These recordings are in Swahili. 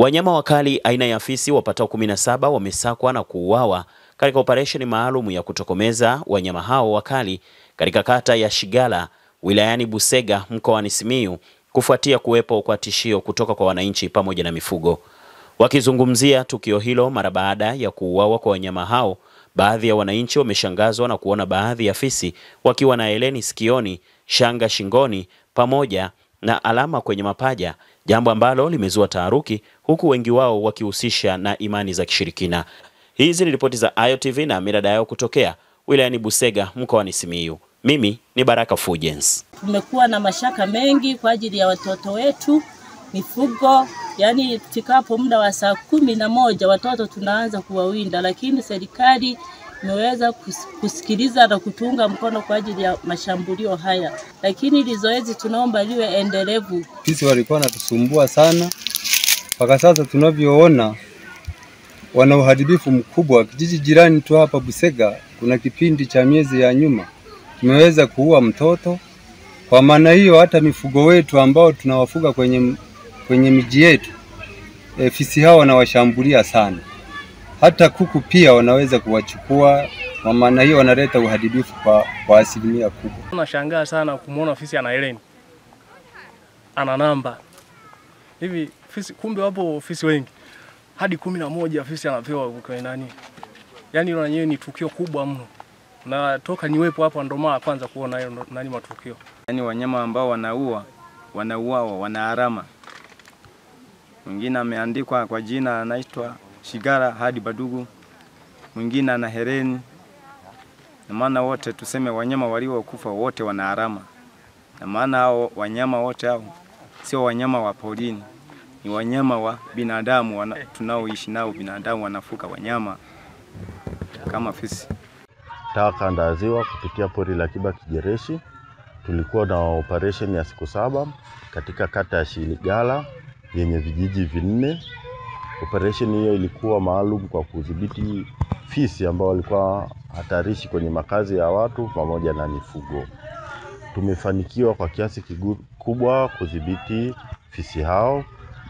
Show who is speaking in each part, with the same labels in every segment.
Speaker 1: Wanyama wakali aina ya fisi wapatao 17 wamesakwa na kuuawa katika operesheni maalum ya kutokomeza wanyama hao wakali katika kata ya Shigala wilayani Busega mkoani Simiyu kufuatia kuwepo kwa tishio kutoka kwa wananchi pamoja na mifugo. Wakizungumzia tukio hilo mara baada ya kuuawa kwa wanyama hao, baadhi ya wananchi wameshangazwa na kuona baadhi ya fisi wakiwa na heleni sikioni, shanga shingoni pamoja na alama kwenye mapaja, jambo ambalo limezua taharuki, huku wengi wao wakihusisha na imani za kishirikina. Hizi ni ripoti za Ayo TV na Amira Dayo kutokea wilayani Busega mkoani Simiyu. Mimi ni Baraka Fujens.
Speaker 2: Tumekuwa na mashaka mengi kwa ajili ya watoto wetu, mifugo, yani tikapo muda wa saa 11 watoto tunaanza kuwawinda, lakini serikali imeweza kusikiliza na kutunga mkono kwa ajili ya mashambulio haya. Lakini hili zoezi tunaomba liwe endelevu.
Speaker 3: Sisi walikuwa wanatusumbua sana. Mpaka sasa tunavyoona wana uharibifu mkubwa. Kijiji jirani tu hapa Busega, kuna kipindi cha miezi ya nyuma tumeweza kuua mtoto. Kwa maana hiyo hata mifugo wetu ambao tunawafuga kwenye miji yetu, fisi hao wanawashambulia sana. Hata kuku pia wanaweza kuwachukua. Kwa maana hiyo wanaleta uharibifu kwa asilimia kubwa.
Speaker 4: Tunashangaa sana kumuona fisi ana heleni, ana namba. Hivi fisi, kumbe wapo fisi wengi. Hadi 11 fisi anapewa kwa nani? Yaani hilo lenyewe ni tukio kubwa mno. Na toka niwepo hapa ndo mara kwanza kuona hiyo nani matukio.
Speaker 5: Yaani wanyama ambao wanauawa wana alama. Mwingine ameandikwa kwa jina anaitwa Shigara hadi Badugu. Mwingine ana heleni. Na maana wote tuseme wanyama waliokufa wote wana alama. Na maana hao wanyama wote hao sio wanyama wa porini. Ni wanyama wa binadamu tunaoishi nao. Binadamu wanafuga wanyama kama fisi.
Speaker 6: Kanda ya Ziwa kupitia pori la Kiba Kijereshi, tulikuwa na operation ya siku 7 katika kata ya Shigala yenye vijiji 4. Operation hiyo ilikuwa maalum kwa kudhibiti fisi ambao walikuwa hatarishi kwenye makazi ya watu pamoja na mifugo. Tumefanikiwa kwa kiasi kikubwa kudhibiti fisi hao,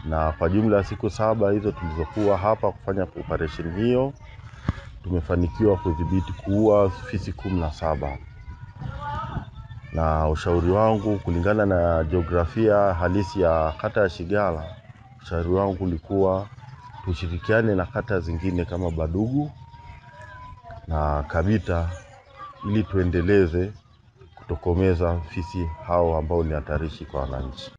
Speaker 6: na kwa jumla ya siku 7 hizo tulizokuwa hapa kufanya operation hiyo tumefanikiwa kudhibiti kuua fisi 17. Na ushauri wangu kulingana na jiografia halisi ya kata ya Shigala, ushauri wangu ulikuwa tushirikiane na kata zingine kama Badugu na Kabita ili tuendeleze kutokomeza fisi hao ambao ni hatarishi kwa wananchi.